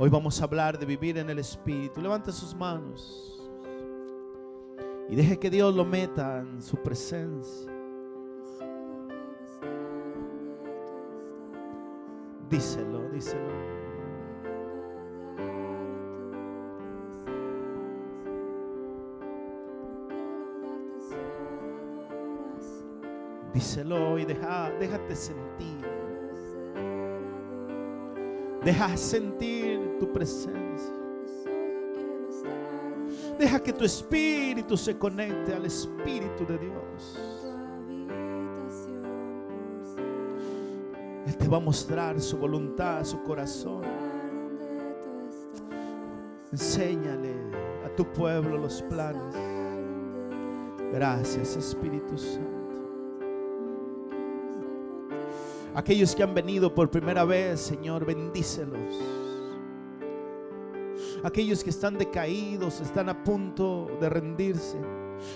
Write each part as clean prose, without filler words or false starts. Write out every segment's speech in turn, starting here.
Hoy vamos a hablar de vivir en el Espíritu. Levante sus manos y deje que Dios lo meta en su presencia. Díselo, díselo. Díselo y déjate sentir. Deja sentir tu presencia. Deja que tu espíritu se conecte al Espíritu de Dios. Él te va a mostrar su voluntad, su corazón. Enséñale a tu pueblo los planes. Gracias, Espíritu Santo. Aquellos que han venido por primera vez, Señor, bendícelos. Aquellos que están decaídos, están a punto de rendirse.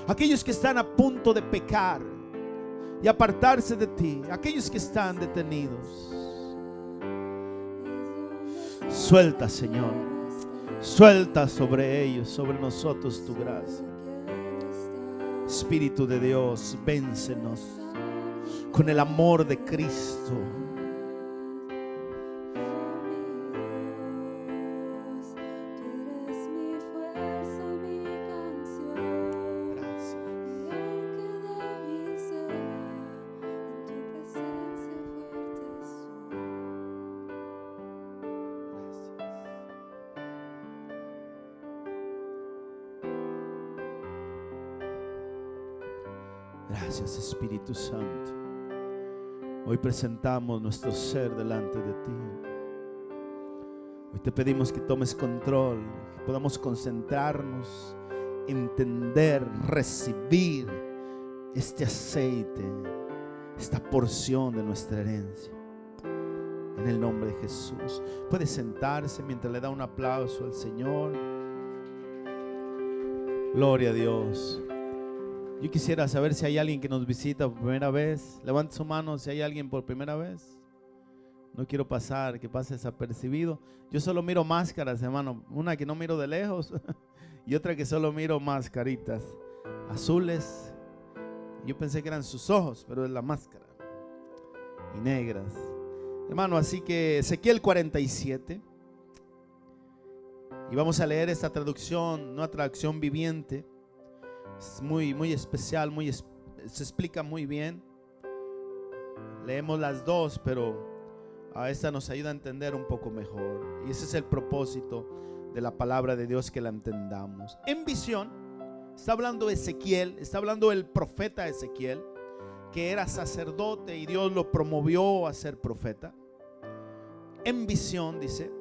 Aquellos que están a punto de pecar y apartarse de ti. Aquellos que están detenidos. Suelta, Señor. Suelta sobre ellos, sobre nosotros tu gracia. Espíritu de Dios, véncenos con el amor de Cristo. Gracias, Espíritu Santo. Hoy presentamos nuestro ser delante de ti. Hoy te pedimos que tomes control, que podamos concentrarnos, entender, recibir este aceite, esta porción de nuestra herencia. En el nombre de Jesús. Puede sentarse mientras le da un aplauso al Señor. Gloria a Dios. Yo quisiera saber si hay alguien que nos visita por primera vez. Levante su mano si hay alguien por primera vez. No quiero que pase desapercibido. Yo solo miro máscaras, hermano. Una que no miro de lejos y otra que solo miro mascaritas azules. Yo pensé que eran sus ojos, pero es la máscara. Y negras. Hermano, así que Ezequiel 47. Y vamos a leer esta traducción, una traducción viviente. Es muy especial, se explica muy bien. Leemos las dos, pero a esta nos ayuda a entender un poco mejor. Y ese es el propósito de la palabra de Dios, que la entendamos. En visión, está hablando Ezequiel, está hablando el profeta Ezequiel, que era sacerdote y Dios lo promovió a ser profeta. En visión, dice,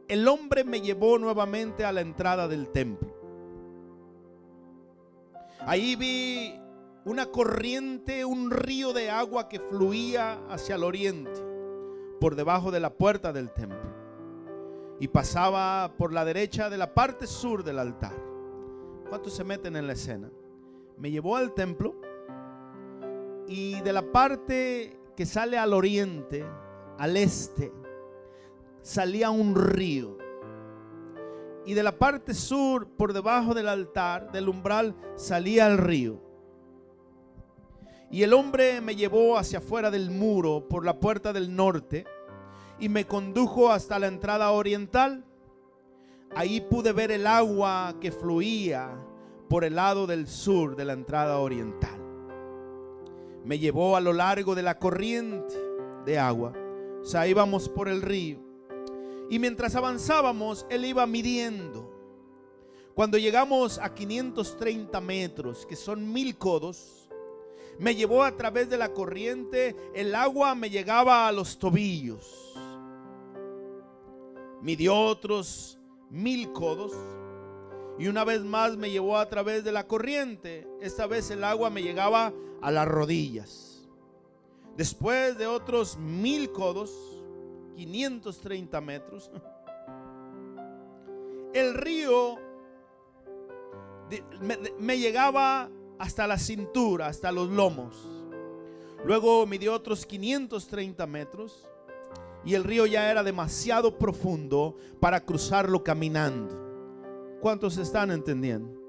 el hombre me llevó nuevamente a la entrada del templo. Ahí vi una corriente, un río de agua que fluía hacia el oriente, por debajo de la puerta del templo, y pasaba por la derecha de la parte sur del altar. ¿Cuántos se meten en la escena? Me llevó al templo, y de la parte que sale al oriente, al este, salía un río. Y de la parte sur, por debajo del altar, del umbral, salía el río. Y el hombre me llevó hacia afuera del muro, por la puerta del norte, y me condujo hasta la entrada oriental. Ahí pude ver el agua que fluía por el lado del sur de la entrada oriental. Me llevó a lo largo de la corriente de agua. O sea, íbamos por el río. Y mientras avanzábamos, él iba midiendo. Cuando llegamos a 530 metros, que son 1000 codos, me llevó a través de la corriente. El agua me llegaba a los tobillos. Midió otros 1000 codos. Y una vez más me llevó a través de la corriente. Esta vez el agua me llegaba a las rodillas. Después de otros 1000 codos, 530 metros, el río me llegaba hasta la cintura, hasta los lomos. Luego midió otros 530 metros y el río ya era demasiado profundo para cruzarlo caminando. ¿Cuántos están entendiendo?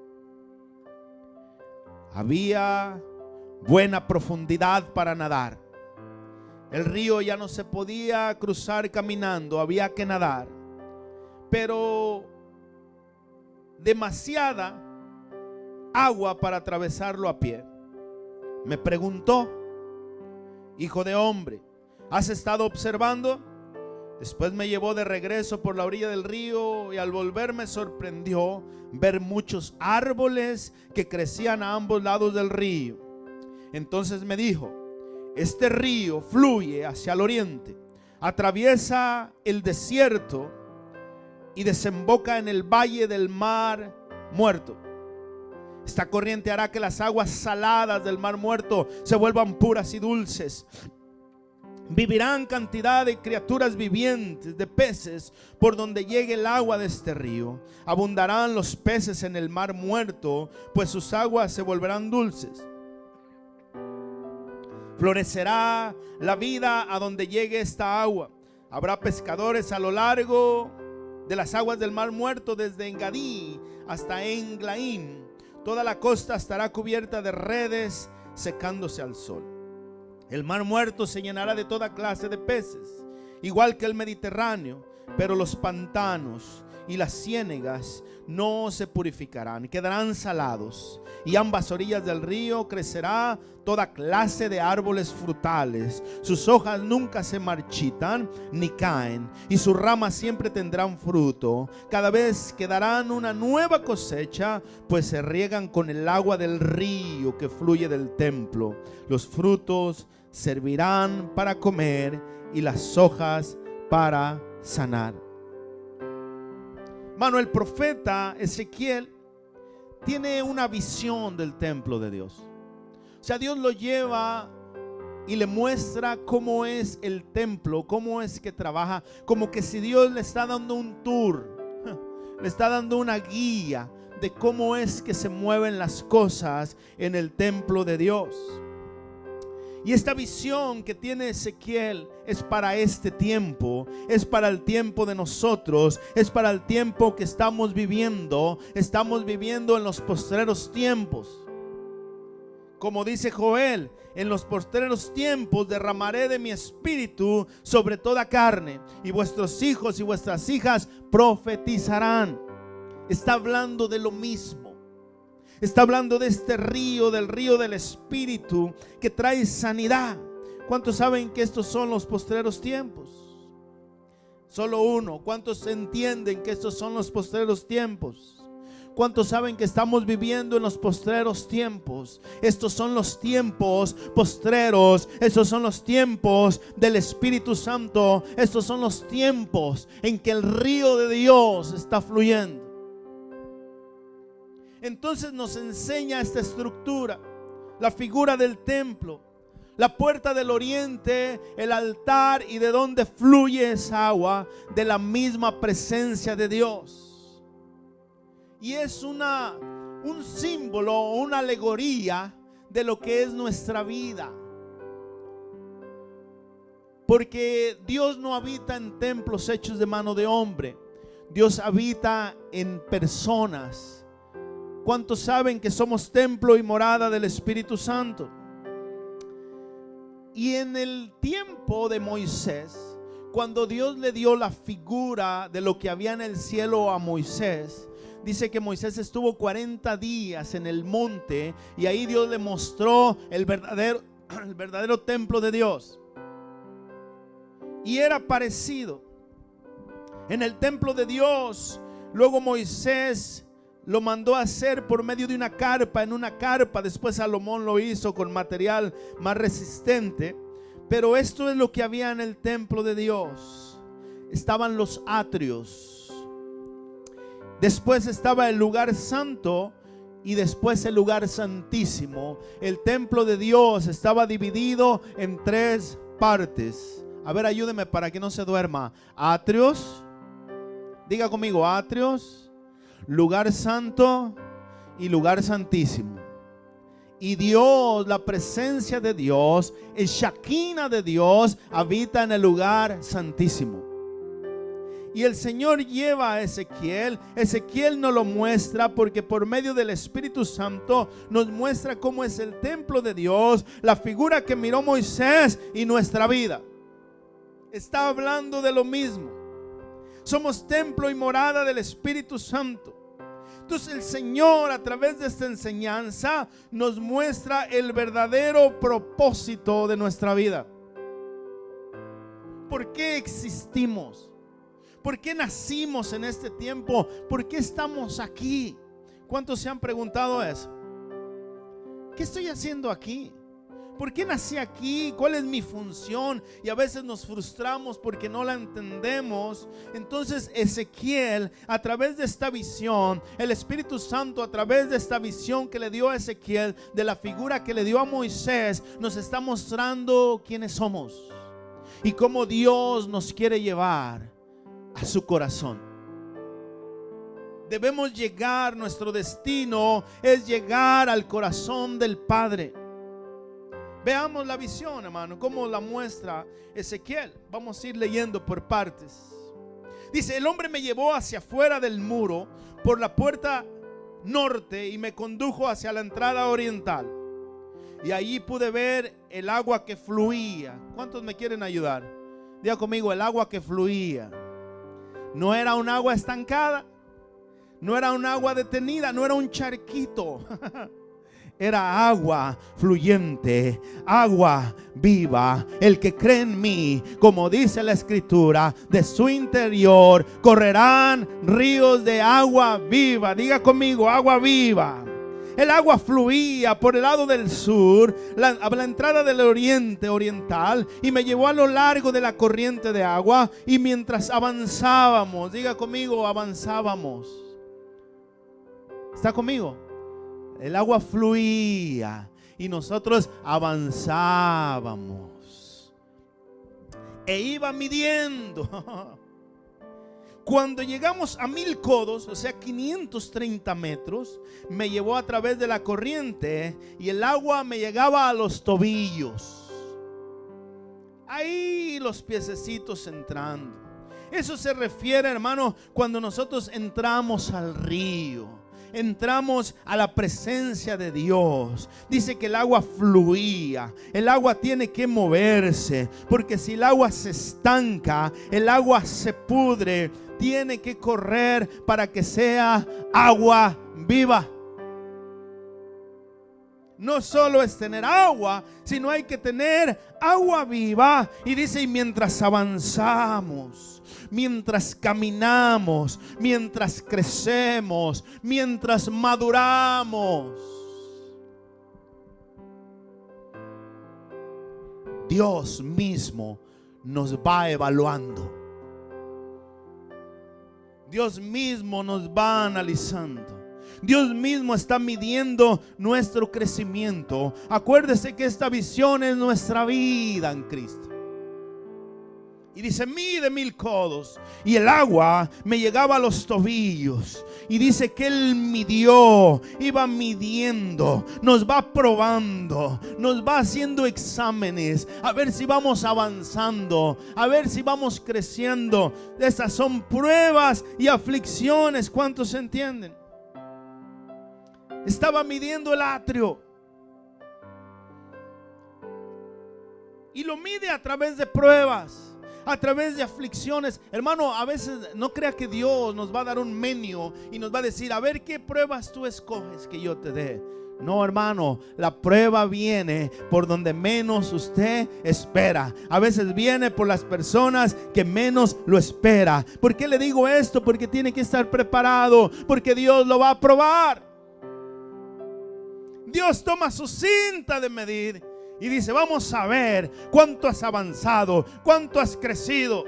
Había buena profundidad para nadar. El río ya no se podía cruzar caminando, había que nadar. Pero demasiada agua para atravesarlo a pie. Me preguntó: hijo de hombre, ¿has estado observando? Después me llevó de regreso por la orilla del río y al volver me sorprendió ver muchos árboles que crecían a ambos lados del río. Entonces me dijo: este río fluye hacia el oriente, atraviesa el desierto y desemboca en el valle del Mar Muerto. Esta corriente hará que las aguas saladas del Mar Muerto se vuelvan puras y dulces. Vivirán cantidad de criaturas vivientes, de peces, por donde llegue el agua de este río. Abundarán los peces en el Mar Muerto, pues sus aguas se volverán dulces. Florecerá la vida a donde llegue esta agua. Habrá pescadores a lo largo de las aguas del Mar Muerto, desde Engadí hasta Englaín. Toda la costa estará cubierta de redes, secándose al sol. El Mar Muerto se llenará de toda clase de peces, igual que el Mediterráneo, pero los pantanos y las ciénegas no se purificarán, quedarán salados. Y ambas orillas del río crecerá toda clase de árboles frutales. Sus hojas nunca se marchitan ni caen, y sus ramas siempre tendrán fruto. Cada vez que darán una nueva cosecha, pues se riegan con el agua del río que fluye del templo. Los frutos servirán para comer y las hojas para sanar. Hermano, el profeta Ezequiel tiene una visión del templo de Dios. O sea, Dios lo lleva y le muestra cómo es el templo, cómo es que trabaja, como que si Dios le está dando un tour, le está dando una guía de cómo es que se mueven las cosas en el templo de Dios. Y esta visión que tiene Ezequiel es para este tiempo, es para el tiempo de nosotros, es para el tiempo que estamos viviendo en los postreros tiempos. Como dice Joel, en los postreros tiempos derramaré de mi espíritu sobre toda carne, y vuestros hijos y vuestras hijas profetizarán. Está hablando de lo mismo. Está hablando de este río, del río del Espíritu que trae sanidad. ¿Cuántos saben que estos son los postreros tiempos? Solo uno. ¿Cuántos entienden que estos son los postreros tiempos? ¿Cuántos saben que estamos viviendo en los postreros tiempos? Estos son los tiempos postreros. Estos son los tiempos del Espíritu Santo. Estos son los tiempos en que el río de Dios está fluyendo. Entonces nos enseña esta estructura, la figura del templo, la puerta del oriente, el altar, y de donde fluye esa agua, de la misma presencia de Dios. Y es un símbolo, una alegoría de lo que es nuestra vida. Porque Dios no habita en templos hechos de mano de hombre. Dios habita en personas. ¿Cuántos saben que somos templo y morada del Espíritu Santo? Y en el tiempo de Moisés, cuando Dios le dio la figura de lo que había en el cielo a Moisés, dice que Moisés estuvo 40 días en el monte y ahí Dios le mostró el verdadero templo de Dios. Y era parecido. En el templo de Dios, luego Moisés lo mandó a hacer por medio de una carpa, en una carpa. Después Salomón lo hizo con material más resistente. Pero esto es lo que había en el templo de Dios. Estaban los atrios. Después estaba el lugar santo y después el lugar santísimo. El templo de Dios estaba dividido en 3 partes. A ver, ayúdeme para que no se duerma. Atrios. Diga conmigo, atrios, lugar santo y lugar santísimo. Y Dios, la presencia de Dios, el Shekinah de Dios, habita en el lugar santísimo. Y el Señor lleva a Ezequiel. Ezequiel nos lo muestra porque por medio del Espíritu Santo nos muestra cómo es el templo de Dios, la figura que miró Moisés y nuestra vida. Está hablando de lo mismo. Somos templo y morada del Espíritu Santo. Entonces el Señor, a través de esta enseñanza, nos muestra el verdadero propósito de nuestra vida. ¿Por qué existimos? ¿Por qué nacimos en este tiempo? ¿Por qué estamos aquí? ¿Cuántos se han preguntado eso? ¿Qué estoy haciendo aquí? ¿Por qué nací aquí? ¿Cuál es mi función? Y a veces nos frustramos porque no la entendemos. Entonces Ezequiel, a través de esta visión, el Espíritu Santo, a través de esta visión que le dio a Ezequiel, de la figura que le dio a Moisés, nos está mostrando quiénes somos y cómo Dios nos quiere llevar a su corazón. Debemos llegar, nuestro destino es llegar al corazón del Padre. Veamos la visión, hermano, cómo la muestra Ezequiel. Vamos a ir leyendo por partes. Dice: el hombre me llevó hacia afuera del muro por la puerta norte y me condujo hacia la entrada oriental. Y allí pude ver el agua que fluía. ¿Cuántos me quieren ayudar? Diga conmigo: el agua que fluía. No era un agua estancada, no era un agua detenida, no era un charquito. Era agua fluyente, agua viva. El que cree en mí, como dice la Escritura, de su interior correrán ríos de agua viva. Diga conmigo: agua viva. El agua fluía por el lado del sur, a la entrada del oriente oriental, y me llevó a lo largo de la corriente de agua. Y mientras avanzábamos, diga conmigo: avanzábamos. ¿Está conmigo? El agua fluía y nosotros avanzábamos. E iba midiendo. Cuando llegamos a 1000 codos, o sea 530 metros, me llevó a través de la corriente y el agua me llegaba a los tobillos. Ahí los piececitos entrando. Eso se refiere, hermano, cuando nosotros entramos al río. Entramos a la presencia de Dios. Dice que el agua fluía. El agua tiene que moverse, porque si el agua se estanca, el agua se pudre. Tiene que correr para que sea agua viva. No solo es tener agua, sino hay que tener agua viva. Y dice: y mientras avanzamos, mientras caminamos, mientras crecemos, mientras maduramos, Dios mismo nos va evaluando. Dios mismo nos va analizando. Dios mismo está midiendo nuestro crecimiento. Acuérdese que esta visión es nuestra vida en Cristo. Y dice: mide 1000 codos. Y el agua me llegaba a los tobillos. Y dice que Él midió, iba midiendo, nos va probando, nos va haciendo exámenes, a ver si vamos avanzando, a ver si vamos creciendo. Estas son pruebas y aflicciones. ¿Cuántos entienden? Estaba midiendo el atrio. Y lo mide a través de pruebas, a través de aflicciones. Hermano, a veces no crea que Dios nos va a dar un menú y nos va a decir: a ver qué pruebas tú escoges que yo te dé. No, hermano, la prueba viene por donde menos usted espera. A veces viene por las personas que menos lo espera. ¿Por qué le digo esto? Porque tiene que estar preparado, porque Dios lo va a probar. Dios toma su cinta de medir y dice: vamos a ver cuánto has avanzado, cuánto has crecido.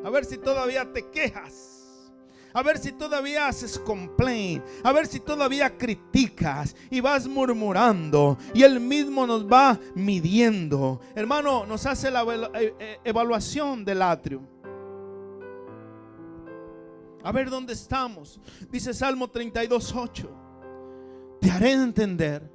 A ver si todavía te quejas, a ver si todavía haces complaint, a ver si todavía criticas y vas murmurando. Y Él mismo nos va midiendo. Hermano, nos hace la evaluación del atrio. A ver dónde estamos. Dice Salmo 32:8: te haré entender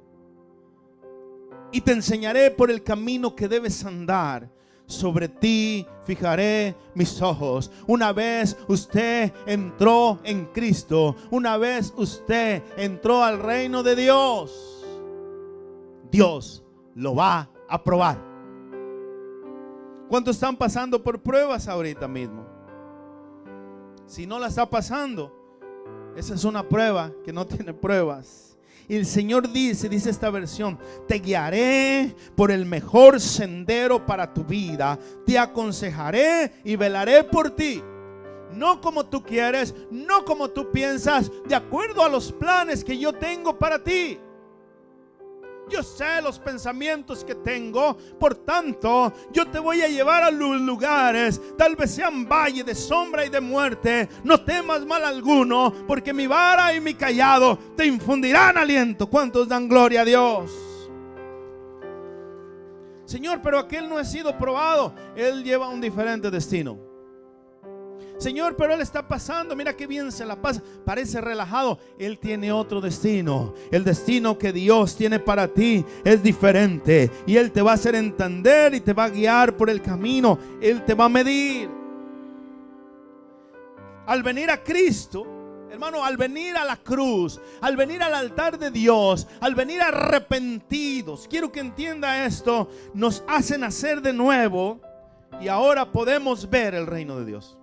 y te enseñaré por el camino que debes andar. Sobre ti fijaré mis ojos. Una vez usted entró en Cristo, una vez usted entró al reino de Dios, Dios lo va a probar. ¿Cuántos están pasando por pruebas ahorita mismo? Si no la está pasando, esa es una prueba que no tiene pruebas. Y el Señor dice esta versión: te guiaré por el mejor sendero para tu vida, te aconsejaré y velaré por ti. No como tú quieres, no como tú piensas, de acuerdo a los planes que yo tengo para ti. Yo sé los pensamientos que tengo, por tanto, yo te voy a llevar a los lugares, tal vez sean valle de sombra y de muerte. No temas mal alguno, porque mi vara y mi cayado te infundirán aliento. ¿Cuántos dan gloria a Dios? Señor, pero aquel no ha sido probado, él lleva un diferente destino. Señor, pero él está pasando, mira qué bien se la pasa, parece relajado. Él tiene otro destino. El destino que Dios tiene para ti es diferente, y Él te va a hacer entender y te va a guiar por el camino. Él te va a medir. Al venir a Cristo, hermano, al venir a la cruz, al venir al altar de Dios, al venir arrepentidos, quiero que entienda esto, nos hace nacer de nuevo, y ahora podemos ver el reino de Dios.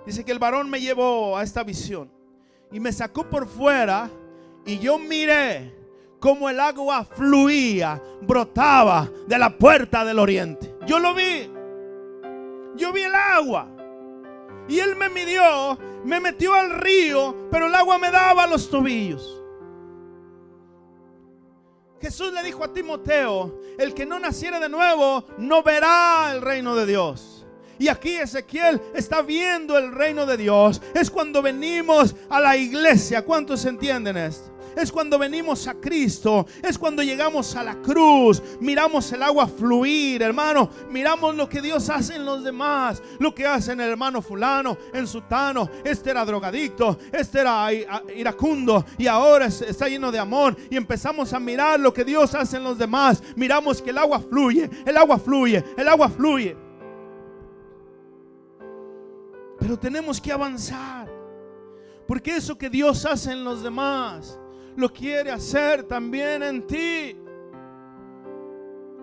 Dice que el varón me llevó a esta visión y me sacó por fuera, y yo miré cómo el agua fluía, brotaba de la puerta del oriente. Yo lo vi. Yo vi el agua. Y él me midió, me metió al río, pero el agua me daba a los tobillos. Jesús le dijo a Timoteo: el que no naciera de nuevo no verá el reino de Dios. Y aquí Ezequiel está viendo el reino de Dios. Es cuando venimos a la iglesia. ¿Cuántos entienden esto? Es cuando venimos a Cristo. Es cuando llegamos a la cruz. Miramos el agua fluir, hermano. Miramos lo que Dios hace en los demás. Lo que hace en el hermano fulano, en sutano. Este era drogadicto, este era iracundo, y ahora está lleno de amor. Y empezamos a mirar lo que Dios hace en los demás. Miramos que el agua fluye, el agua fluye, el agua fluye. Pero tenemos que avanzar, porque eso que Dios hace en los demás lo quiere hacer también en ti.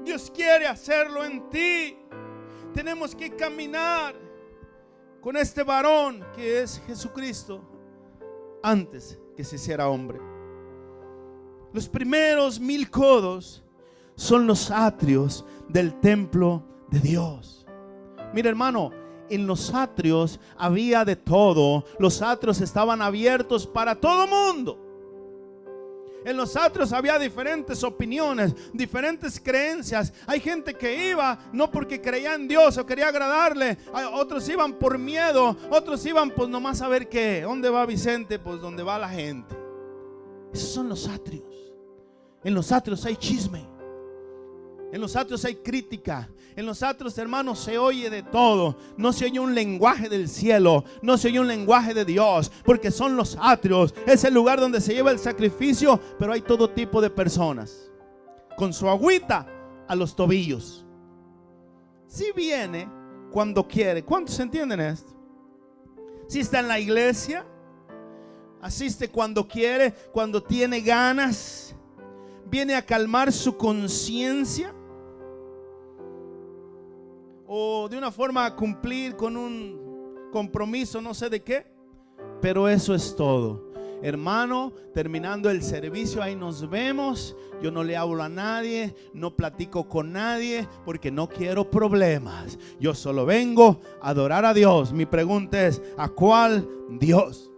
Dios quiere hacerlo en ti. Tenemos que caminar con este varón que es Jesucristo antes que se hiciera hombre. Los primeros 1000 codos son los atrios del templo de Dios. Mira, hermano, en los atrios había de todo. Los atrios estaban abiertos para todo mundo. En los atrios había diferentes opiniones, diferentes creencias. Hay gente que iba no porque creía en Dios o quería agradarle. Otros iban por miedo. Otros iban pues nomás a ver qué. ¿Dónde va Vicente? Pues donde va la gente. Esos son los atrios. En los atrios hay chisme. En los atrios hay crítica. En los atrios, hermanos, se oye de todo. No se oye un lenguaje del cielo, no se oye un lenguaje de Dios, porque son los atrios. Es el lugar donde se lleva el sacrificio. Pero hay todo tipo de personas con su agüita a los tobillos. Si viene cuando quiere. ¿Cuántos entienden esto? Si está en la iglesia, asiste cuando quiere, cuando tiene ganas. Viene a calmar su conciencia, o de una forma a cumplir con un compromiso, no sé de qué. Pero eso es todo, hermano. Terminando el servicio, ahí nos vemos. Yo no le hablo a nadie, no platico con nadie, porque no quiero problemas. Yo solo vengo a adorar a Dios. Mi pregunta es: ¿a cuál Dios?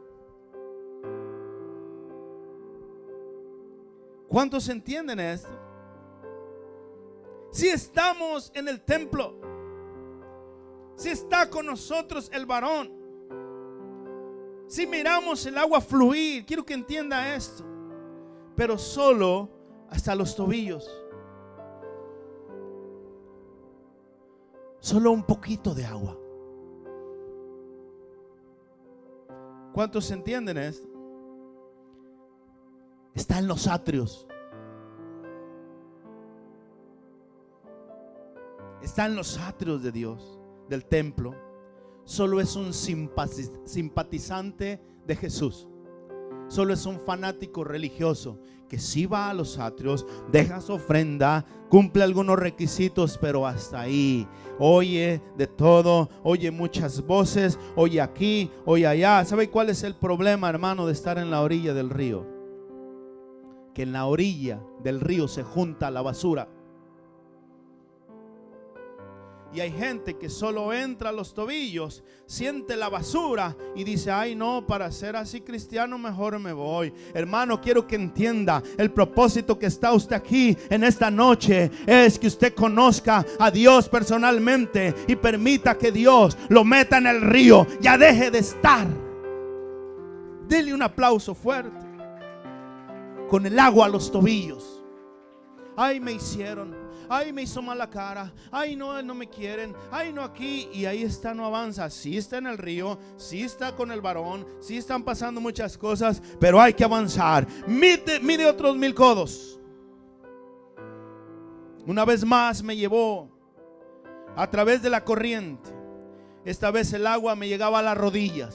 ¿Cuántos entienden esto? Si estamos en el templo, si está con nosotros el varón, si miramos el agua fluir, quiero que entienda esto, pero solo hasta los tobillos. Solo un poquito de agua. ¿Cuántos entienden esto? Está en los atrios. está en los atrios de Dios, del templo, solo es un simpatizante de Jesús. Solo es un fanático religioso que sí va a los atrios, deja su ofrenda, cumple algunos requisitos, pero hasta ahí. Oye de todo, oye muchas voces, oye aquí, oye allá. ¿Sabe cuál es el problema, hermano, de estar en la orilla del río? Que en la orilla del río se junta la basura. Y hay gente que solo entra a los tobillos, siente la basura y dice: ay no, para ser así cristiano mejor me voy. Hermano, quiero que entienda, el propósito que está usted aquí en esta noche es que usted conozca a Dios personalmente y permita que Dios lo meta en el río. Ya deje de estar. Dele un aplauso fuerte. Con el agua a los tobillos. Ay, me hicieron. Ay, me hizo mala cara. Ay, no, no me quieren. Ay, no, aquí. Y ahí está, no avanza. Sí está en el río, sí está con el varón, sí están pasando muchas cosas, pero hay que avanzar. Mide otros 1000 codos. Una vez más me llevó a través de la corriente. Esta vez el agua me llegaba a las rodillas.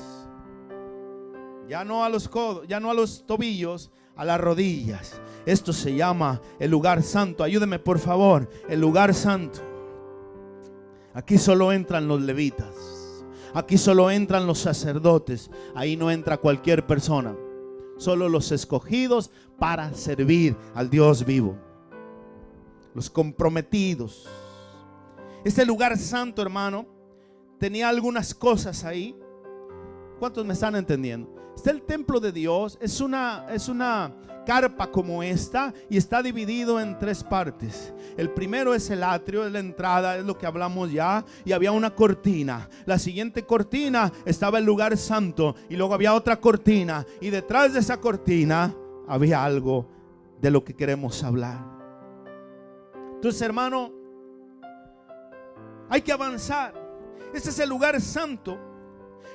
Ya no a los codos, ya no a los tobillos, a las rodillas. Esto se llama el lugar santo. Ayúdeme por favor. El lugar santo. Aquí solo entran los levitas. Aquí solo entran los sacerdotes. Ahí no entra cualquier persona. Solo los escogidos para servir al Dios vivo. Los comprometidos. Este lugar santo, hermano, tenía algunas cosas ahí. ¿Cuántos me están entendiendo? Está el templo de Dios. Es una carpa como esta y está dividido en 3 partes. El primero es el atrio, es la entrada, es lo que hablamos ya, y había una cortina. La siguiente cortina estaba el lugar santo y luego había otra cortina, y detrás de esa cortina había algo de lo que queremos hablar. Entonces, hermano, hay que avanzar. Este es el lugar santo.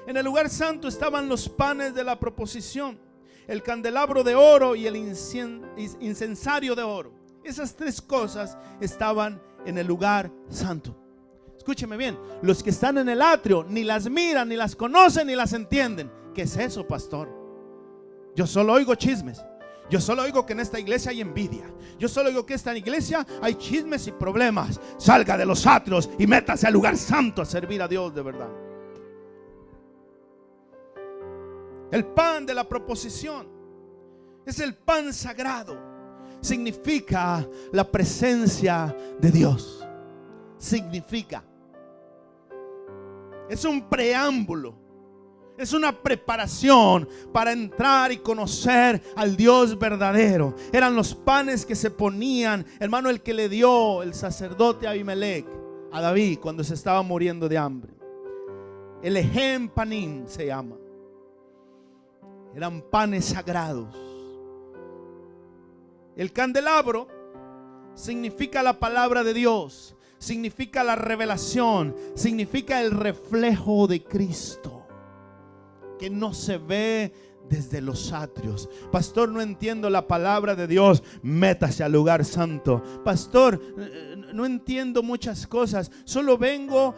En el lugar santo estaban los panes de la proposición, el candelabro de oro y el incensario de oro. Esas 3 cosas estaban en el lugar santo. Escúcheme bien, los que están en el atrio ni las miran, ni las conocen, ni las entienden. ¿Qué es eso, pastor? Yo solo oigo chismes. Yo solo oigo que en esta iglesia hay envidia. Yo solo oigo que en esta iglesia hay chismes y problemas. Salga de los atrios y métase al lugar santo a servir a Dios de verdad. El pan de la proposición es el pan sagrado. Significa la presencia de Dios. Significa. Es un preámbulo. Es una preparación para entrar y conocer al Dios verdadero. Eran los panes que se ponían, hermano, el que le dio el sacerdote Abimelech a David cuando se estaba muriendo de hambre. El Ejem Panim se llama. Eran panes sagrados. El candelabro significa la palabra de Dios, significa la revelación, significa el reflejo de Cristo, que no se ve desde los atrios. Pastor, no entiendo la palabra de Dios. Métase al lugar santo. Pastor, no entiendo muchas cosas. Solo vengo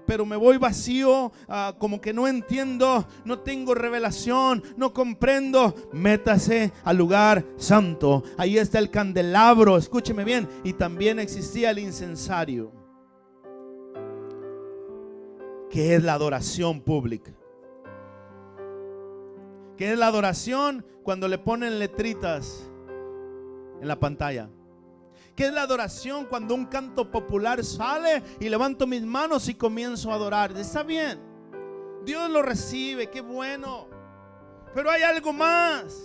pero me voy vacío, como que no entiendo, no tengo revelación, no comprendo. Métase al lugar santo. Ahí está el candelabro, escúcheme bien. Y también existía el incensario, que es la adoración pública. ¿Qué es la adoración? Cuando le ponen letritas en la pantalla. ¿Qué es la adoración? Cuando un canto popular sale y levanto mis manos y comienzo a adorar. Está bien, Dios lo recibe, qué bueno. Pero hay algo más.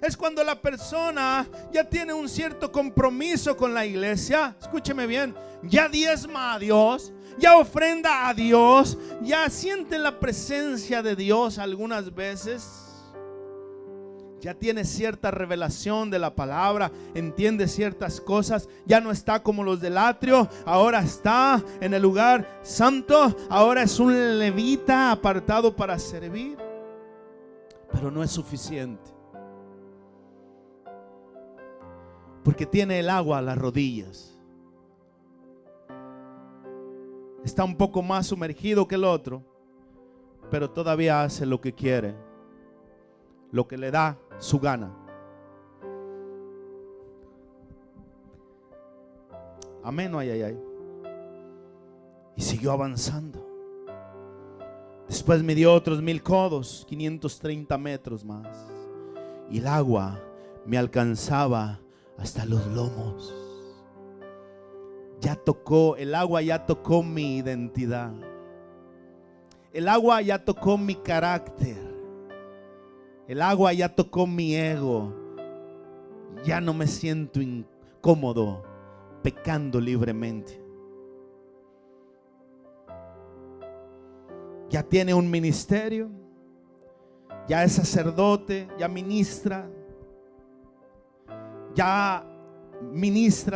Es cuando la persona ya tiene un cierto compromiso con la iglesia. Escúcheme bien. Ya diezma a Dios, ya ofrenda a Dios, ya siente la presencia de Dios algunas veces. Ya tiene cierta revelación de la palabra, entiende ciertas cosas. Ya no está como los del atrio, ahora está en el lugar santo. Ahora es un levita apartado para servir. Pero no es suficiente, porque tiene el agua a las rodillas. está un poco más sumergido que el otro, pero todavía hace lo que quiere, lo que le da su gana. Amén, ay, ay, ay. Y siguió avanzando. Después midió otros 1000 codos, 530 metros más. Y el agua me alcanzaba hasta los lomos. El agua ya tocó mi identidad. El agua ya tocó mi carácter. El agua ya tocó mi ego. Ya no me siento incómodo pecando libremente. Ya tiene un ministerio, ya es sacerdote, ya ministra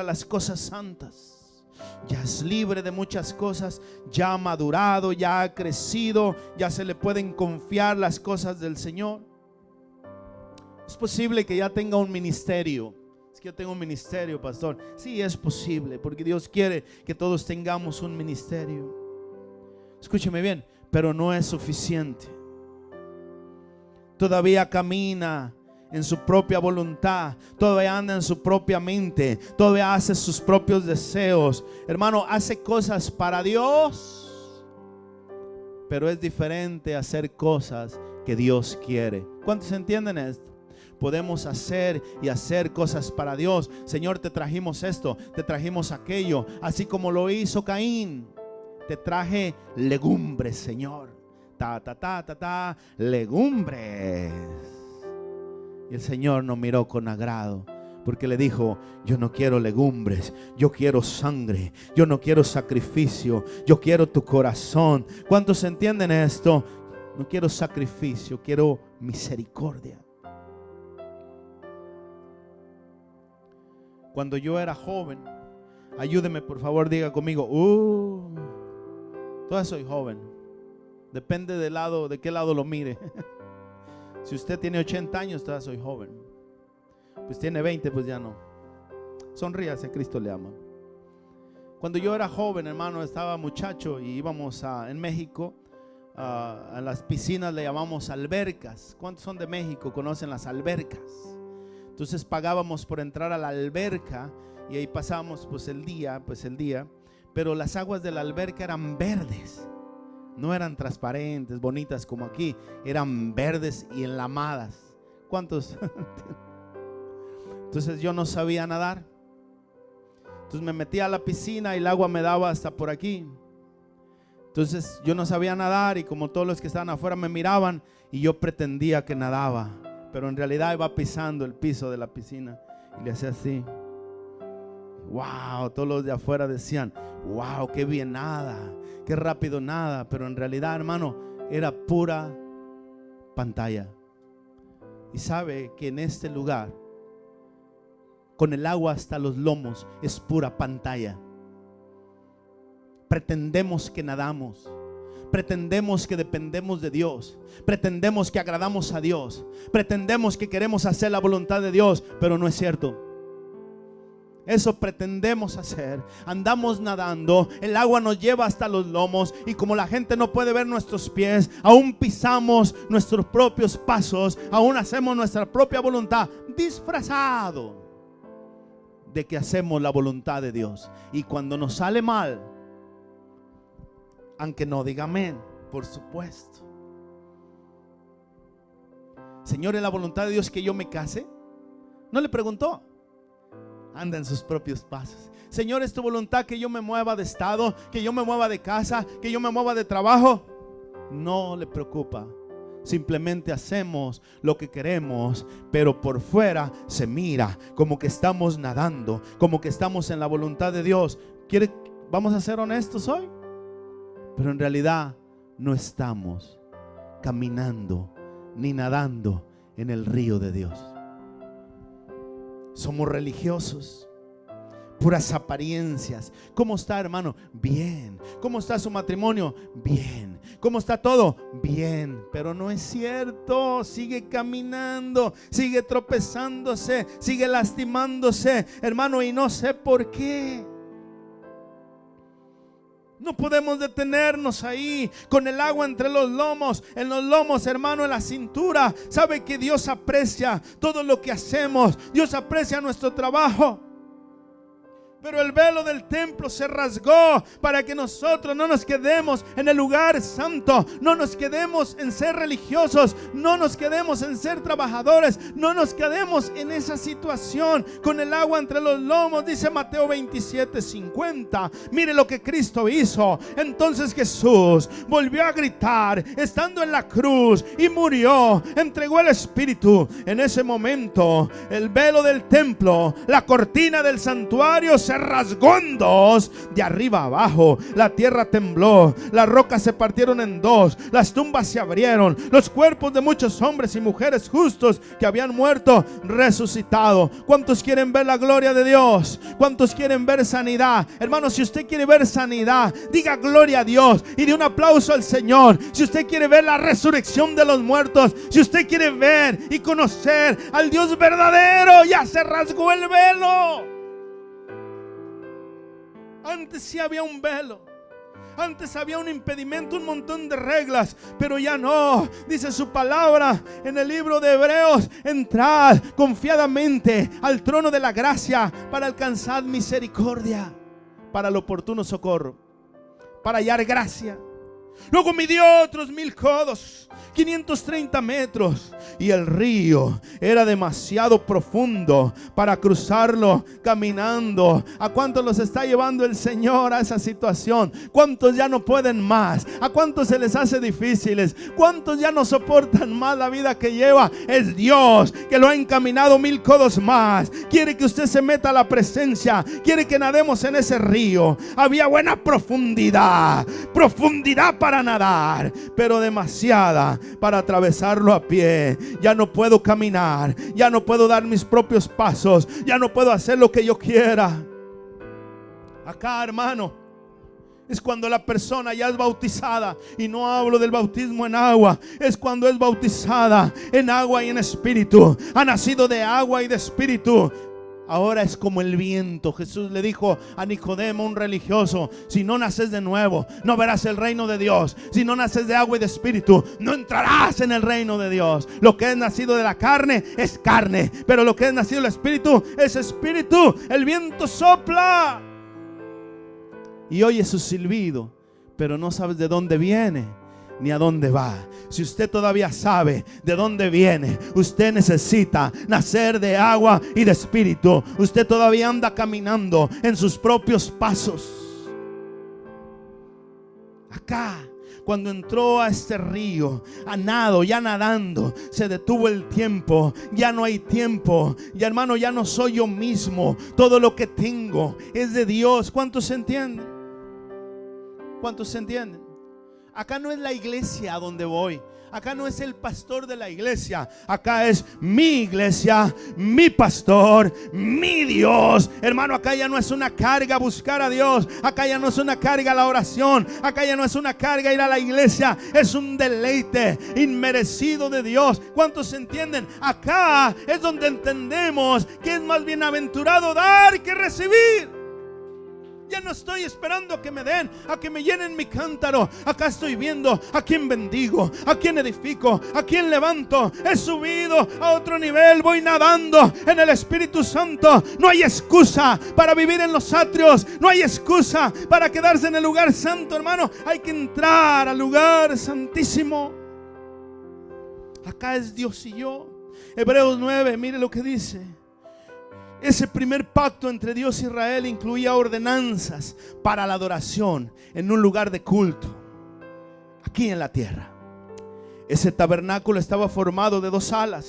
las cosas santas, ya es libre de muchas cosas, ya ha madurado, ya ha crecido, ya se le pueden confiar las cosas del Señor. Es posible que ya tenga un ministerio. Es que yo tengo un ministerio, pastor. Sí, es posible, porque Dios quiere que todos tengamos un ministerio. Escúcheme bien, pero no es suficiente. Todavía camina en su propia voluntad, todavía anda en su propia mente, todavía hace sus propios deseos. Hermano, hace cosas para Dios, pero es diferente hacer cosas que Dios quiere. ¿Cuántos entienden esto? Podemos hacer y hacer cosas para Dios. Señor, te trajimos esto, te trajimos aquello, así como lo hizo Caín. Te traje legumbres, Señor. Legumbres. Y el Señor nos miró con agrado, porque le dijo: yo no quiero legumbres, yo quiero sangre, yo no quiero sacrificio, yo quiero tu corazón. ¿Cuántos entienden esto? No quiero sacrificio, quiero misericordia. Cuando yo era joven, ayúdeme por favor, diga conmigo, todavía soy joven. Depende del lado, de qué lado lo mire. Si usted tiene 80 años, todavía soy joven. Pues tiene 20, pues ya no. Sonríase, Cristo le ama. Cuando yo era joven, hermano, estaba muchacho y íbamos en México, a las piscinas le llamamos albercas. ¿Cuántos son de México? ¿Conocen las albercas? Entonces pagábamos por entrar a la alberca y ahí pasábamos pues el día, pero las aguas de la alberca eran verdes, no eran transparentes, bonitas como aquí, eran verdes y enlamadas. ¿Cuántos? Entonces yo no sabía nadar, entonces me metía a la piscina y el agua me daba hasta por aquí. Entonces yo no sabía nadar y como todos los que estaban afuera me miraban y yo pretendía que nadaba, pero en realidad iba pisando el piso de la piscina y le hacía así. Wow, todos los de afuera decían: wow, qué bien nada, qué rápido nada. Pero en realidad, hermano, era pura pantalla. Y sabe que en este lugar, con el agua hasta los lomos, es pura pantalla. Pretendemos que nadamos, pretendemos que dependemos de Dios, pretendemos que agradamos a Dios, pretendemos que queremos hacer la voluntad de Dios, pero no es cierto. Eso pretendemos hacer. Andamos nadando, el agua nos lleva hasta los lomos y como la gente no puede ver nuestros pies, aún pisamos nuestros propios pasos, aún hacemos nuestra propia voluntad, disfrazado de que hacemos la voluntad de Dios. Y cuando nos sale mal, aunque no diga amén, por supuesto. Señor, ¿es la voluntad de Dios que yo me case? No le preguntó. Anda en sus propios pasos. Señor, ¿es tu voluntad que yo me mueva de estado, que yo me mueva de casa, que yo me mueva de trabajo? No le preocupa. Simplemente hacemos lo que queremos, pero por fuera se mira como que estamos nadando, como que estamos en la voluntad de Dios. ¿Vamos a ser honestos hoy? Pero en realidad no estamos caminando ni nadando en el río de Dios. Somos religiosos, puras apariencias. ¿Cómo está, hermano? Bien. ¿Cómo está su matrimonio? Bien. ¿Cómo está todo? Bien. Pero no es cierto. Sigue caminando, sigue tropezándose, sigue lastimándose, hermano, y no sé por qué. No podemos detenernos ahí con el agua entre los lomos, en los lomos, hermano, en la cintura. Sabe que Dios aprecia todo lo que hacemos. Dios aprecia nuestro trabajo. Pero el velo del templo se rasgó para que nosotros no nos quedemos en el lugar santo, no nos quedemos en ser religiosos, no nos quedemos en ser trabajadores, no nos quedemos en esa situación con el agua entre los lomos. Dice Mateo 27:50. Mire lo que Cristo hizo. Entonces Jesús volvió a gritar, estando en la cruz, y murió, entregó el Espíritu. En ese momento el velo del templo, la cortina del santuario, se rasgó en dos, de arriba abajo. La tierra tembló, las rocas se partieron en dos, las tumbas se abrieron, los cuerpos de muchos hombres y mujeres justos que habían muerto resucitado. ¿Cuántos quieren ver la gloria de Dios? ¿Cuántos quieren ver sanidad? Hermano, si usted quiere ver sanidad, diga gloria a Dios y dé un aplauso al Señor. Si usted quiere ver la resurrección de los muertos, si usted quiere ver y conocer al Dios verdadero, ya se rasgó el velo. Antes sí había un velo, antes había un impedimento, un montón de reglas, pero ya no. Dice su palabra en el libro de Hebreos: entrad confiadamente al trono de la gracia para alcanzar misericordia, para el oportuno socorro, para hallar gracia. Luego midió otros 1000 codos, 530 metros, y el río era demasiado profundo para cruzarlo caminando. ¿A cuántos los está llevando el Señor a esa situación? ¿Cuántos ya no pueden más? ¿A cuántos se les hace difíciles? ¿Cuántos ya no soportan más la vida que lleva? Es Dios que lo ha encaminado 1000 codos más. Quiere que usted se meta a la presencia, quiere que nademos en ese río. Había buena profundidad para nadar, pero demasiada para atravesarlo a pie. Ya no puedo caminar, ya no puedo dar mis propios pasos, ya no puedo hacer lo que yo quiera. Acá, hermano, es cuando la persona ya es bautizada, y no hablo del bautismo en agua, es cuando es bautizada en agua y en espíritu, ha nacido de agua y de espíritu. Ahora es como el viento. Jesús le dijo a Nicodemo, un religioso: si no naces de nuevo, no verás el reino de Dios. Si no naces de agua y de espíritu, no entrarás en el reino de Dios. Lo que es nacido de la carne es carne, pero lo que es nacido del espíritu es espíritu. El viento sopla y oye su silbido, pero no sabes de dónde viene ni a dónde va. Si usted todavía sabe de dónde viene, usted necesita nacer de agua y de espíritu. Usted todavía anda caminando en sus propios pasos. Acá, cuando entró a este río, a nado, ya nadando, se detuvo el tiempo. Ya no hay tiempo. Ya, hermano, ya no soy yo mismo. Todo lo que tengo es de Dios. ¿Cuántos se entienden? ¿Cuántos se entienden? Acá no es la iglesia a donde voy. Acá no es el pastor de la iglesia. Acá es mi iglesia, mi pastor, mi Dios. Hermano, acá ya no es una carga buscar a Dios. Acá ya no es una carga la oración. Acá ya no es una carga ir a la iglesia. Es un deleite inmerecido de Dios. ¿Cuántos entienden? Acá es donde entendemos que es más bienaventurado dar que recibir. Ya no estoy esperando a que me den, a que me llenen mi cántaro. Acá estoy viendo a quién bendigo, a quién edifico, a quién levanto. He subido a otro nivel, voy nadando en el Espíritu Santo. No hay excusa para vivir en los atrios. No hay excusa para quedarse en el lugar santo, hermano. Hay que entrar al lugar santísimo. Acá es Dios y yo. Hebreos 9, mire lo que dice. Ese primer pacto entre Dios e Israel incluía ordenanzas para la adoración en un lugar de culto aquí en la tierra. Ese tabernáculo estaba formado de 2 salas,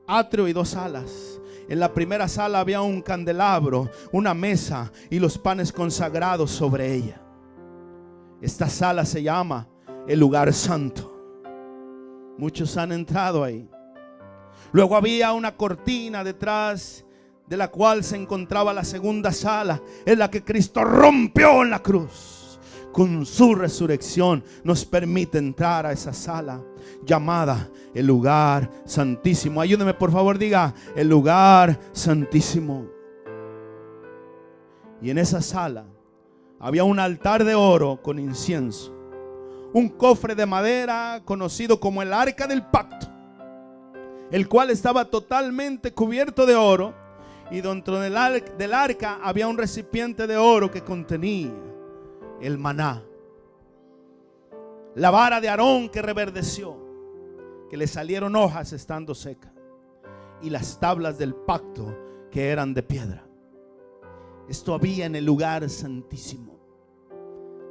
atrio y 2 salas. En la primera sala había un candelabro, una mesa y los panes consagrados sobre ella. Esta sala se llama el lugar santo. Muchos han entrado ahí. Luego había una cortina detrás de la cual se encontraba la segunda sala, en la que Cristo rompió en la cruz. Con su resurrección nos permite entrar a esa sala llamada el lugar santísimo. Ayúdeme, por favor, diga: el lugar santísimo. Y en esa sala había un altar de oro con incienso, un cofre de madera conocido como el arca del pacto, el cual estaba totalmente cubierto de oro, y dentro del arca había un recipiente de oro que contenía el maná, la vara de Aarón que reverdeció, que le salieron hojas estando seca, y las tablas del pacto que eran de piedra. Esto había en el lugar santísimo,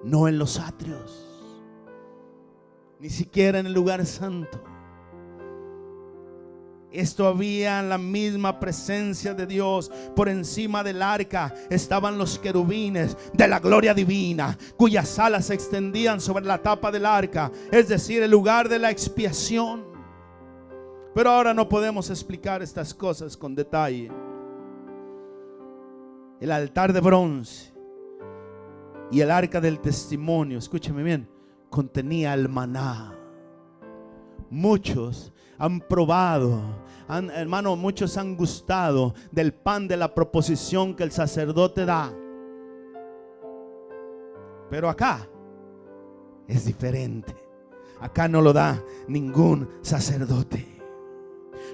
no en los atrios, ni siquiera en el lugar santo. Esto había en la misma presencia de Dios. Por encima del arca estaban los querubines de la gloria divina, cuyas alas se extendían sobre la tapa del arca, es decir, el lugar de la expiación. Pero ahora no podemos explicar estas cosas con detalle. El altar de bronce y el arca del testimonio, escúcheme bien, contenía el maná. Muchos han probado, hermano, muchos han gustado del pan de la proposición que el sacerdote da. Pero acá es diferente. Acá no lo da ningún sacerdote.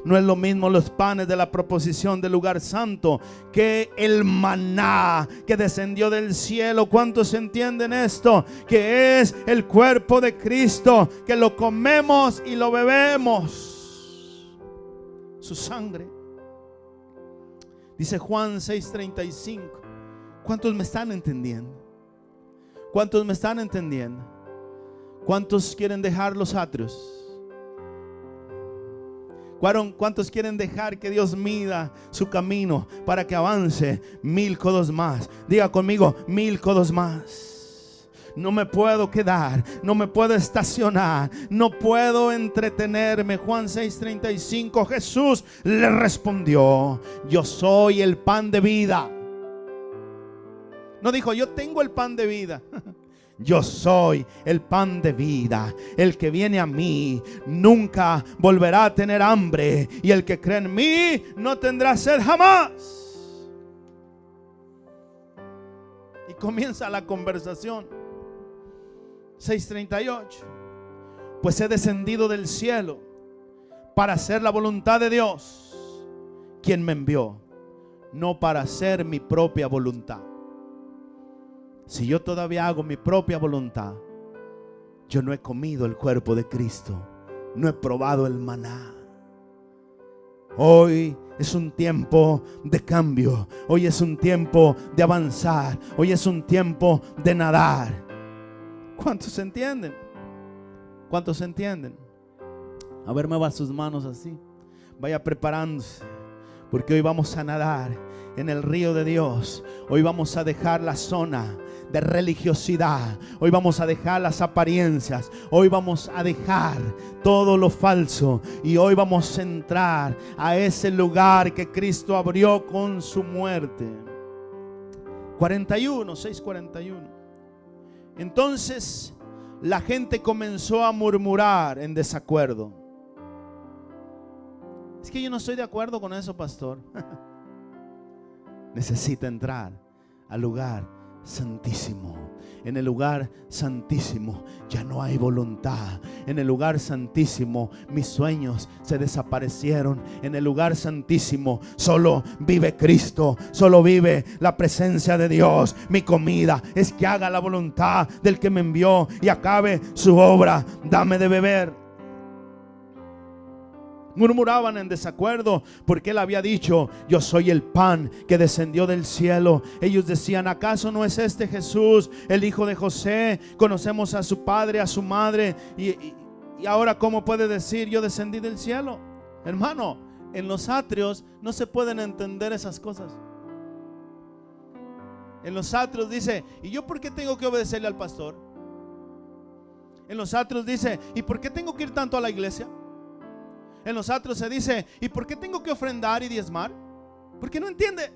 No es lo mismo los panes de la proposición del lugar santo que el maná que descendió del cielo. ¿Cuántos entienden esto? Que es el cuerpo de Cristo, que lo comemos y lo bebemos. Su sangre. Dice Juan 6:35. ¿Cuántos me están entendiendo? ¿Cuántos me están entendiendo? ¿Cuántos quieren dejar los atrios? ¿Cuántos quieren dejar que Dios mida su camino para que avance 1000 codos más? Diga conmigo, 1000 codos más. No me puedo quedar, no me puedo estacionar, no puedo entretenerme. Juan 6:35, Jesús le respondió: yo soy el pan de vida. No dijo, yo tengo el pan de vida. Yo soy el pan de vida. El que viene a mí nunca volverá a tener hambre, y el que cree en mí no tendrá sed jamás. Y comienza la conversación. 6:38. Pues he descendido del cielo para hacer la voluntad de Dios, quien me envió, no para hacer mi propia voluntad. Si yo todavía hago mi propia voluntad, yo no he comido el cuerpo de Cristo, no he probado el maná. Hoy es un tiempo de cambio, hoy es un tiempo de avanzar, hoy es un tiempo de nadar. ¿Cuántos entienden? ¿Cuántos entienden? A ver, mueva sus manos así, vaya preparándose, porque hoy vamos a nadar en el río de Dios. Hoy vamos a dejar la zona de religiosidad. Hoy vamos a dejar las apariencias. Hoy vamos a dejar todo lo falso. Y hoy vamos a entrar a ese lugar que Cristo abrió con su muerte. 6:41. Entonces la gente comenzó a murmurar en desacuerdo. Es que yo no estoy de acuerdo con eso, pastor. Necesita entrar al lugar santísimo. En el lugar santísimo ya no hay voluntad. En el lugar santísimo mis sueños se desaparecieron. En el lugar santísimo solo vive Cristo, solo vive la presencia de Dios. Mi comida es que haga la voluntad del que me envió y acabe su obra. Dame de beber. Murmuraban en desacuerdo porque él había dicho: yo soy el pan que descendió del cielo. Ellos decían: ¿acaso no es este Jesús, el hijo de José? Conocemos a su padre, a su madre, y ahora ¿cómo puede decir yo descendí del cielo? Hermano, en los atrios no se pueden entender esas cosas. En los atrios dice: ¿y yo por qué tengo que obedecerle al pastor? En los atrios dice: ¿y por qué tengo que ir tanto a la iglesia? En los atrios se dice: ¿y por qué tengo que ofrendar y diezmar? Porque no entiende.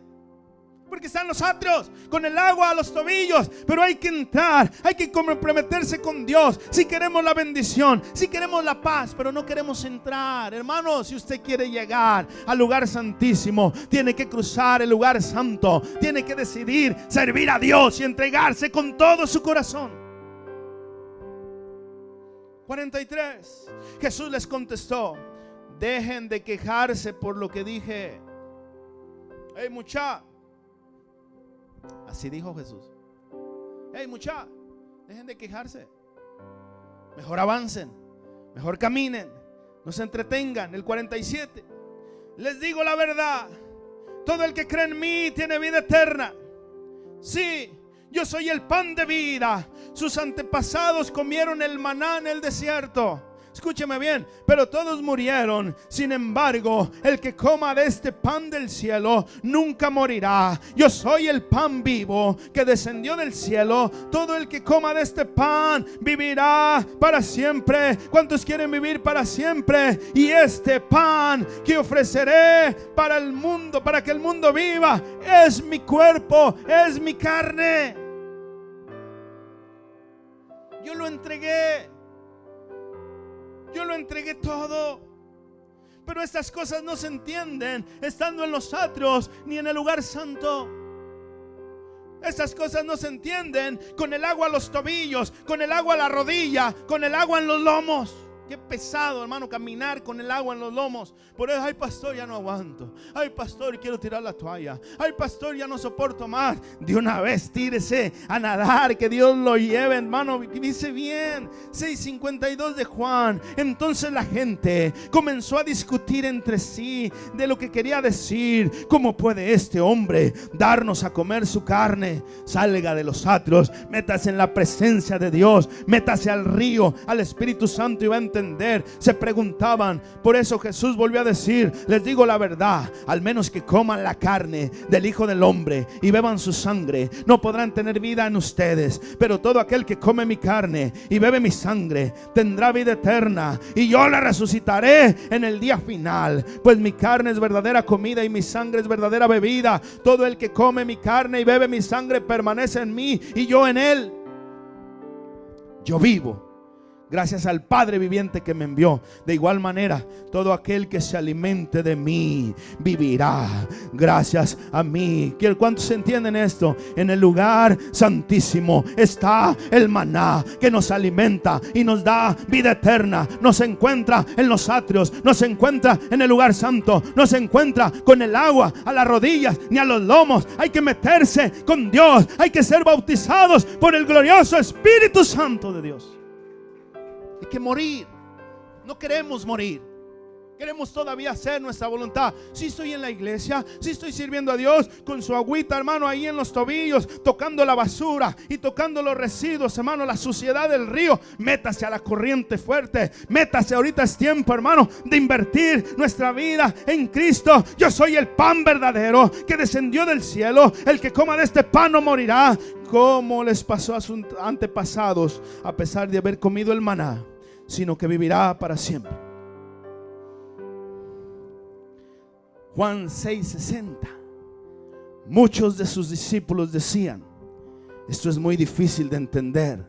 Porque están los atrios con el agua a los tobillos. Pero hay que entrar, hay que comprometerse con Dios. Si queremos la bendición, si queremos la paz, pero no queremos entrar. Hermano, si usted quiere llegar al lugar santísimo, tiene que cruzar el lugar santo. Tiene que decidir servir a Dios y entregarse con todo su corazón. 43. Jesús les contestó: dejen de quejarse por lo que dije. Hey, mucha. Así dijo Jesús. Hey, mucha, dejen de quejarse. Mejor avancen, mejor caminen, no se entretengan. El 47. Les digo la verdad, todo el que cree en mí tiene vida eterna. Sí, yo soy el pan de vida. Sus antepasados comieron el maná en el desierto. Escúcheme bien, pero todos murieron. Sin embargo, el que coma de este pan del cielo nunca morirá. Yo soy el pan vivo que descendió del cielo. Todo el que coma de este pan vivirá para siempre. ¿Cuántos quieren vivir para siempre? Y este pan que ofreceré para el mundo, para que el mundo viva, es mi cuerpo, es mi carne. Yo lo entregué. Yo lo entregué todo. Pero estas cosas no se entienden estando en los atrios ni en el lugar santo. Estas cosas no se entienden con el agua a los tobillos, con el agua a la rodilla, con el agua en los lomos. Qué pesado, hermano, caminar con el agua en los lomos. Por eso, ay, pastor, ya no aguanto. Ay, pastor, quiero tirar la toalla. Ay, pastor, ya no soporto más. De una vez tírese a nadar, que Dios lo lleve, hermano. Dice bien, 6:52 de Juan. Entonces la gente comenzó a discutir entre sí de lo que quería decir. ¿Cómo puede este hombre darnos a comer su carne? Salga de los atrios, métase en la presencia de Dios, métase al río, al Espíritu Santo, y va a entender. Se preguntaban. Por eso Jesús volvió a decir: les digo la verdad, al menos que coman la carne del Hijo del Hombre y beban su sangre, no podrán tener vida en ustedes. Pero todo aquel que come mi carne y bebe mi sangre tendrá vida eterna, y yo la resucitaré en el día final. Pues mi carne es verdadera comida y mi sangre es verdadera bebida. Todo el que come mi carne y bebe mi sangre permanece en mí y yo en él. Yo vivo gracias al Padre viviente que me envió. De igual manera, todo aquel que se alimente de mí vivirá gracias a mí. ¿Cuántos entienden esto? En el lugar santísimo está el maná que nos alimenta y nos da vida eterna. No se encuentra en los atrios, no se encuentra en el lugar santo, no se encuentra con el agua a las rodillas ni a los lomos. Hay que meterse con Dios, hay que ser bautizados por el glorioso Espíritu Santo de Dios. Hay que morir. No queremos morir. Queremos todavía hacer nuestra voluntad. Si estoy en la iglesia, si estoy sirviendo a Dios con su agüita, hermano, ahí en los tobillos, tocando la basura y tocando los residuos, hermano, la suciedad del río. Métase a la corriente fuerte. Métase, ahorita es tiempo, hermano, de invertir nuestra vida en Cristo. Yo soy el pan verdadero que descendió del cielo. El que coma de este pan no morirá. Como les pasó a sus antepasados, a pesar de haber comido el maná, sino que vivirá para siempre. Juan 6:60. Muchos de sus discípulos decían: esto es muy difícil de entender.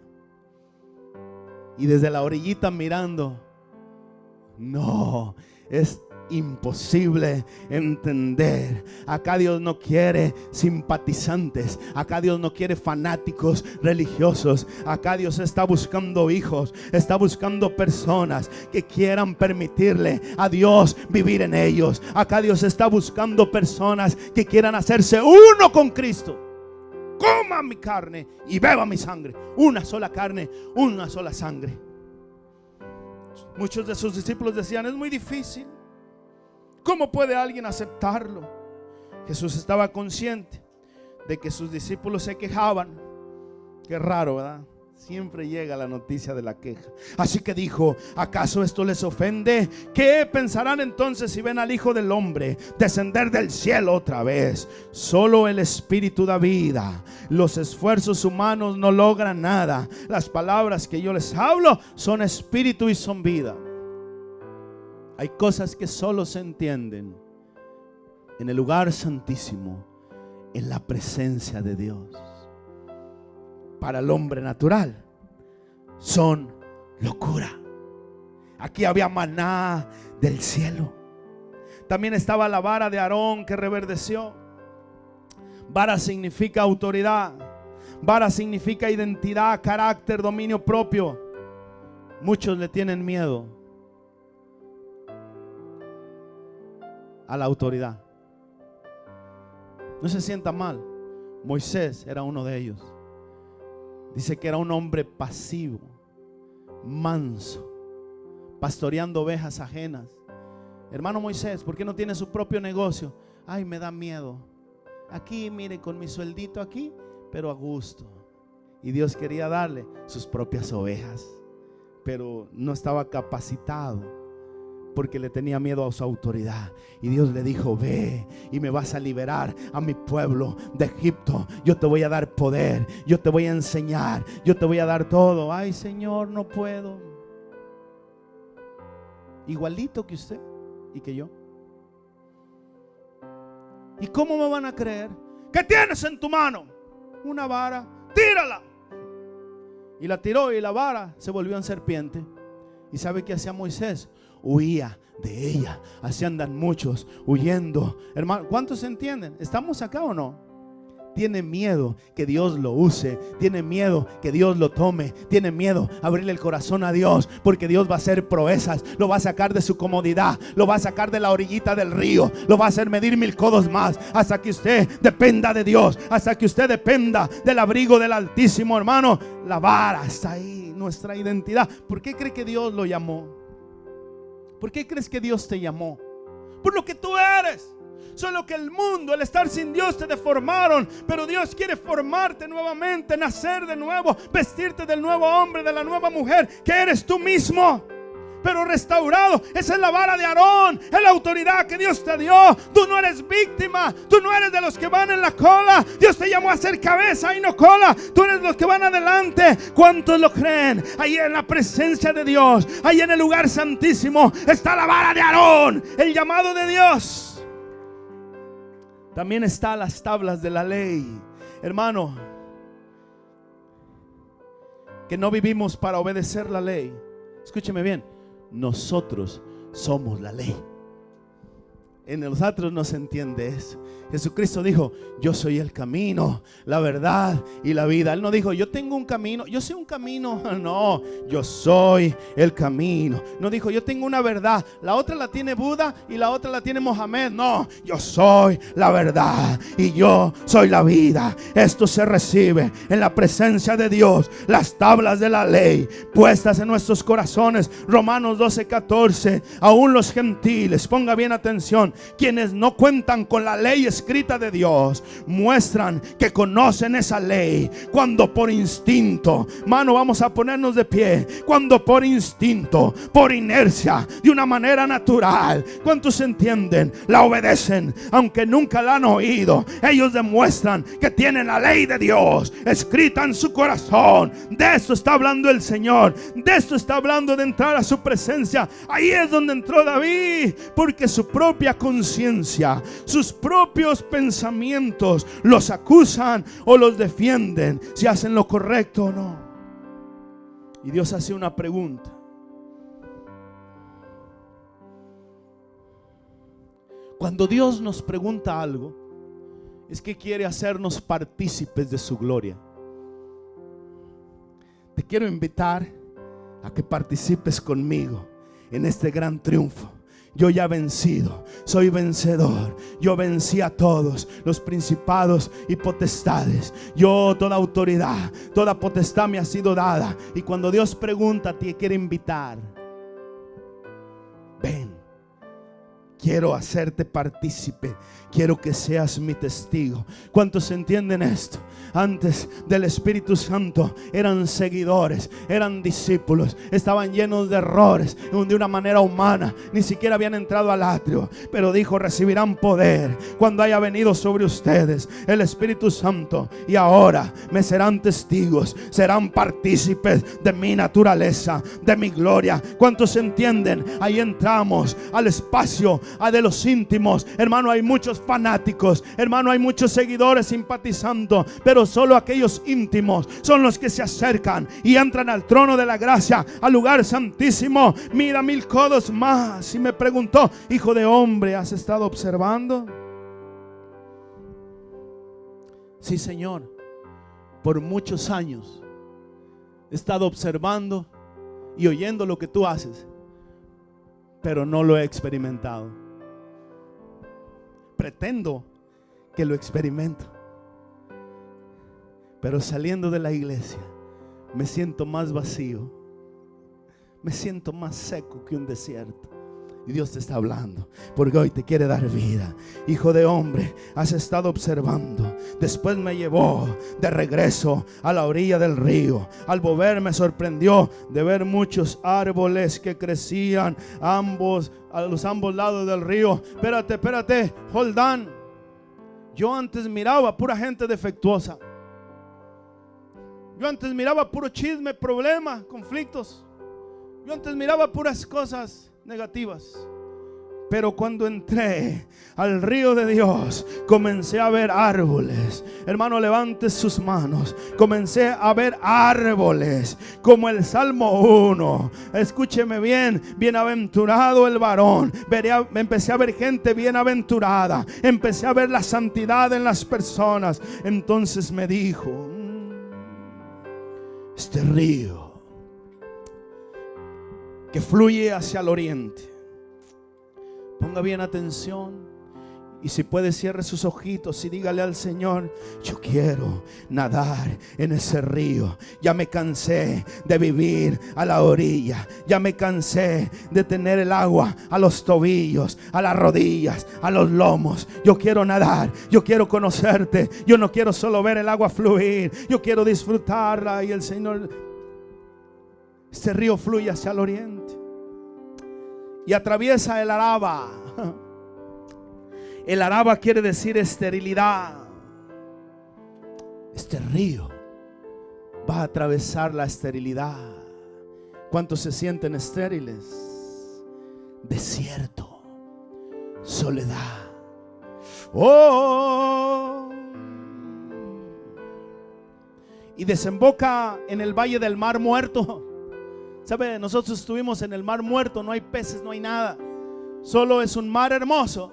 Y desde la orillita mirando: no, es imposible entender. Acá Dios no quiere simpatizantes. Acá Dios no quiere fanáticos religiosos. Acá Dios está buscando hijos, está buscando personas que quieran permitirle a Dios vivir en ellos. Acá Dios está buscando personas que quieran hacerse uno con Cristo. Coma mi carne y beba mi sangre. Una sola carne, una sola sangre. Muchos de sus discípulos decían: es muy difícil. ¿Cómo puede alguien aceptarlo? Jesús estaba consciente de que sus discípulos se quejaban. Qué raro, ¿verdad? Siempre llega la noticia de la queja. Así que dijo: ¿acaso esto les ofende? ¿Qué pensarán entonces si ven al Hijo del Hombre descender del cielo otra vez? Solo el Espíritu da vida. Los esfuerzos humanos no logran nada. Las palabras que yo les hablo son espíritu y son vida. Hay cosas que solo se entienden en el lugar santísimo, en la presencia de Dios. Para el hombre natural son locura. Aquí había maná del cielo. También estaba la vara de Aarón que reverdeció. Vara significa autoridad. Vara significa identidad, carácter, dominio propio. Muchos le tienen miedo a la autoridad. No se sienta mal. Moisés era uno de ellos. Dice que era un hombre pasivo, manso, pastoreando ovejas ajenas. Hermano Moisés, ¿por qué no tiene su propio negocio? Ay, me da miedo. Aquí, mire, con mi sueldito aquí, pero a gusto. Y Dios quería darle sus propias ovejas, pero no estaba capacitado porque le tenía miedo a su autoridad. Y Dios le dijo: ve y me vas a liberar a mi pueblo de Egipto. Yo te voy a dar poder, yo te voy a enseñar, yo te voy a dar todo. Ay, Señor, no puedo. Igualito que usted y que yo. ¿Y cómo me van a creer? ¿Qué tienes en tu mano? Una vara, tírala. Y la tiró y la vara se volvió en serpiente. ¿Y sabe qué hacía Moisés? Huía de ella. Así andan muchos, huyendo. Hermano, ¿cuántos entienden? ¿Estamos acá o no? Tiene miedo que Dios lo use. Tiene miedo que Dios lo tome. Tiene miedo abrirle el corazón a Dios, porque Dios va a hacer proezas. Lo va a sacar de su comodidad. Lo va a sacar de la orillita del río. Lo va a hacer medir 1000 codos más, hasta que usted dependa de Dios, hasta que usted dependa del abrigo del Altísimo. Hermano, la vara está ahí, nuestra identidad. ¿Por qué cree que Dios lo llamó? ¿Por qué crees que Dios te llamó? Por lo que tú eres. Solo que el mundo, el estar sin Dios, te deformaron. Pero Dios quiere formarte nuevamente, nacer de nuevo, vestirte del nuevo hombre, de la nueva mujer que eres tú mismo, pero restaurado. Esa es la vara de Aarón, es la autoridad que Dios te dio. Tú no eres víctima, tú no eres de los que van en la cola. Dios te llamó a ser cabeza y no cola. Tú eres de los que van adelante. ¿Cuántos lo creen? Ahí en la presencia de Dios, ahí en el lugar santísimo, está la vara de Aarón, el llamado de Dios. También están las tablas de la ley. Hermano, que no vivimos para obedecer la ley. Escúcheme bien. Nosotros somos la ley. En nosotros no se entiende eso. Jesucristo dijo: yo soy el camino, la verdad y la vida. Él no dijo: yo tengo un camino, yo soy un camino. No, yo soy el camino. No dijo: yo tengo una verdad, la otra la tiene Buda y la otra la tiene Mohammed. No, yo soy la verdad y yo soy la vida. Esto se recibe en la presencia de Dios. Las tablas de la ley puestas en nuestros corazones. Romanos 12:14. Aún los gentiles, ponga bien atención, quienes no cuentan con la ley escrita de Dios, muestran que conocen esa ley cuando por instinto, mano, vamos a ponernos de pie, cuando por instinto, por inercia, de una manera natural, ¿cuántos entienden? La obedecen, aunque nunca la han oído. Ellos demuestran que tienen la ley de Dios escrita en su corazón. De esto está hablando el Señor, de esto está hablando, de entrar a su presencia. Ahí es donde entró David, porque su propia conciencia, sus propios pensamientos los acusan o los defienden si hacen lo correcto o no. Y Dios hace una pregunta: cuando Dios nos pregunta algo, es que quiere hacernos partícipes de su gloria. Te quiero invitar a que participes conmigo en este gran triunfo. Yo ya he vencido, soy vencedor. Yo vencí a todos los principados y potestades. Yo, toda autoridad, toda potestad me ha sido dada. Y cuando Dios pregunta, te quiere invitar. Ven, quiero hacerte partícipe. Quiero que seas mi testigo. ¿Cuántos entienden esto? Antes del Espíritu Santo eran seguidores, eran discípulos, estaban llenos de errores, de una manera humana, ni siquiera habían entrado al atrio. Pero dijo: recibirán poder cuando haya venido sobre ustedes el Espíritu Santo, y ahora me serán testigos, serán partícipes de mi naturaleza, de mi gloria. ¿Cuántos entienden? Ahí entramos al espacio de los íntimos. Hermano, hay muchos fanáticos. Hermano, hay muchos seguidores simpatizando. Pero solo aquellos íntimos son los que se acercan y entran al trono de la gracia, al lugar santísimo. Mira 1000 codos más. Y me preguntó: hijo de hombre, ¿has estado observando? Sí, Señor, por muchos años he estado observando y oyendo lo que tú haces, pero no lo he experimentado. Pretendo que lo experimento, pero saliendo de la iglesia me siento más vacío, me siento más seco que un desierto. Y Dios te está hablando, porque hoy te quiere dar vida. Hijo de hombre, has estado observando. Después me llevó de regreso a la orilla del río. Al volver me sorprendió de ver muchos árboles que crecían a los ambos lados del río. Espérate, hold on. Yo antes miraba pura gente defectuosa. Yo antes miraba puro chisme, problemas, conflictos. Yo antes miraba puras cosas negativas. Pero cuando entré al río de Dios, comencé a ver árboles. Hermano, levante sus manos. Comencé a ver árboles como el Salmo 1. Escúcheme bien: bienaventurado el varón. Empecé a ver gente bienaventurada. Empecé a ver la santidad en las personas. Entonces me dijo: este río que fluye hacia el oriente. Ponga bien atención. Y si puede, cierre sus ojitos y dígale al Señor: yo quiero nadar en ese río. Ya me cansé de vivir a la orilla. Ya me cansé de tener el agua a los tobillos, a las rodillas, a los lomos. Yo quiero nadar, yo quiero conocerte. Yo no quiero solo ver el agua fluir, yo quiero disfrutarla. Y el Señor: este río fluye hacia el oriente y atraviesa el Araba. El Araba quiere decir esterilidad. Este río va a atravesar la esterilidad. ¿Cuántos se sienten estériles? Desierto, soledad. Oh. Y desemboca en el valle del Mar Muerto. ¿Sabe? Nosotros estuvimos en el Mar Muerto. No hay peces, no hay nada. Solo es un mar hermoso,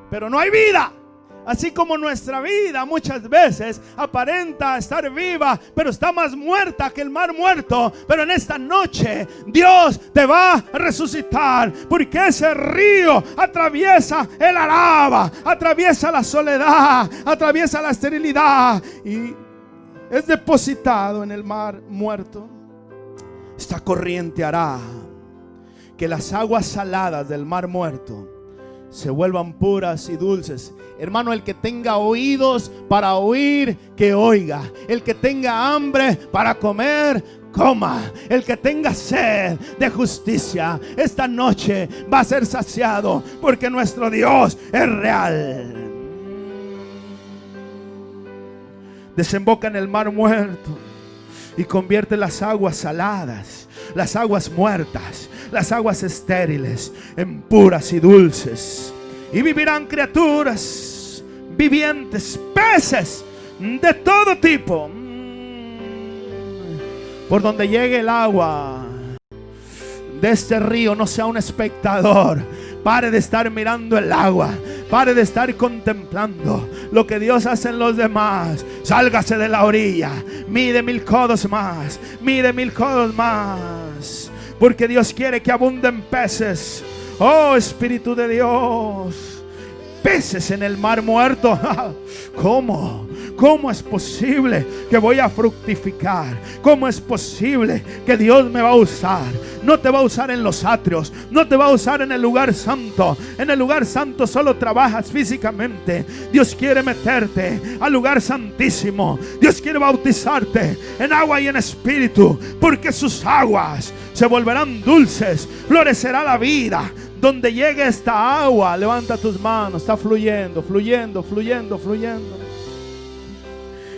pero no hay vida. Así como nuestra vida muchas veces aparenta estar viva, pero está más muerta que el mar muerto. Pero en esta noche Dios te va a resucitar, porque ese río atraviesa el Araba, atraviesa la soledad, atraviesa la esterilidad y es depositado en el mar muerto. Esta corriente hará que las aguas saladas del mar muerto se vuelvan puras y dulces. Hermano, el que tenga oídos para oír, que oiga. El que tenga hambre para comer, coma. El que tenga sed de justicia, esta noche va a ser saciado, porque nuestro Dios es real. Desemboca en el mar muerto y convierte las aguas saladas, las aguas muertas, las aguas estériles en puras y dulces. Y vivirán criaturas vivientes, peces de todo tipo. Por donde llegue el agua de este río, no sea un espectador. Pare de estar mirando el agua. Pare de estar contemplando lo que Dios hace en los demás. Sálgase de la orilla. Mide 1000 codos más. Mide 1000 codos más. Porque Dios quiere que abunden peces. Oh, Espíritu de Dios. Peces en el mar muerto. ¿Cómo? ¿Cómo es posible que voy a fructificar? ¿Cómo es posible que Dios me va a usar? No te va a usar en los atrios, no te va a usar en el lugar santo. En el lugar santo solo trabajas físicamente. Dios quiere meterte al lugar santísimo. Dios quiere bautizarte en agua y en espíritu, porque sus aguas se volverán dulces, florecerá la vida. Donde llegue esta agua, levanta tus manos, está fluyendo, fluyendo, fluyendo, fluyendo.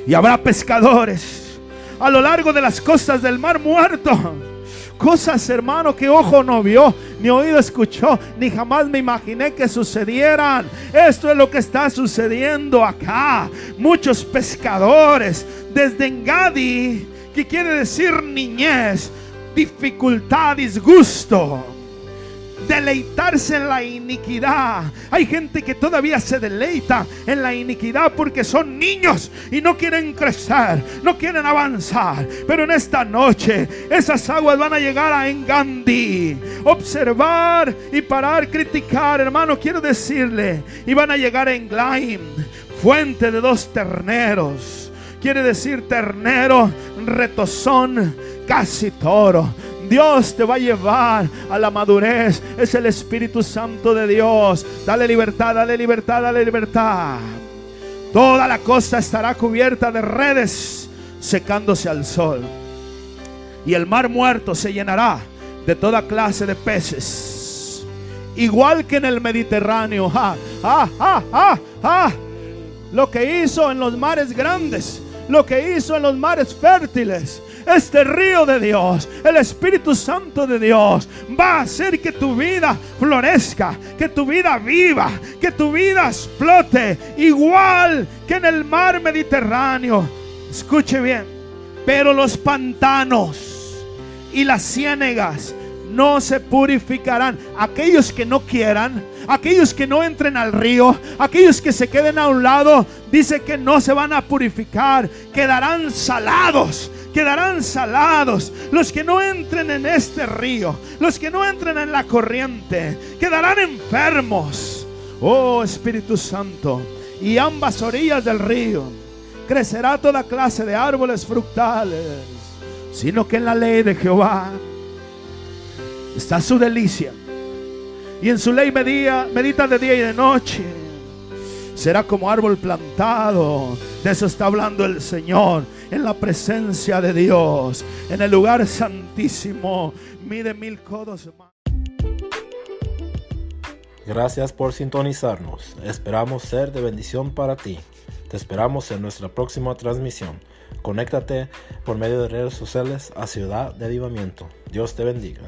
Y habrá pescadores a lo largo de las costas del mar muerto. Cosas, hermano, que ojo no vio, ni oído escuchó, ni jamás me imaginé que sucedieran. Esto es lo que está sucediendo acá. Muchos pescadores desde Engadi, que quiere decir niñez, dificultad, disgusto, deleitarse en la iniquidad. Hay gente que todavía se deleita en la iniquidad porque son niños y no quieren crecer, no quieren avanzar. Pero en esta noche esas aguas van a llegar a Engadi. Observar y parar, criticar, hermano, quiero decirle, y van a llegar a Englaim, fuente de 2 terneros. Quiere decir ternero, retozón, casi toro. Dios te va a llevar a la madurez. Es el Espíritu Santo de Dios. Dale libertad, dale libertad, dale libertad. Toda la costa estará cubierta de redes, secándose al sol. Y el mar muerto se llenará de toda clase de peces, igual que en el Mediterráneo. Lo que hizo en los mares grandes, lo que hizo en los mares fértiles. Este río de Dios, el Espíritu Santo de Dios, va a hacer que tu vida florezca, que tu vida viva, que tu vida explote, igual que en el mar Mediterráneo. Escuche bien. Pero los pantanos y las ciénegas no se purificarán. Aquellos que no quieran, aquellos que no entren al río, aquellos que se queden a un lado, dice que no se van a purificar, quedarán salados. Quedarán salados. Los que no entren en este río, los que no entren en la corriente, quedarán enfermos. Oh Espíritu Santo. Y ambas orillas del río crecerá toda clase de árboles frutales, sino que en la ley de Jehová está su delicia, y en su ley medita de día y de noche. Será como árbol plantado. De eso está hablando el Señor. En la presencia de Dios, en el lugar santísimo. Mide 1000 codos más. Gracias por sintonizarnos. Esperamos ser de bendición para ti. Te esperamos en nuestra próxima transmisión. Conéctate por medio de redes sociales a Ciudad de Avivamiento. Dios te bendiga.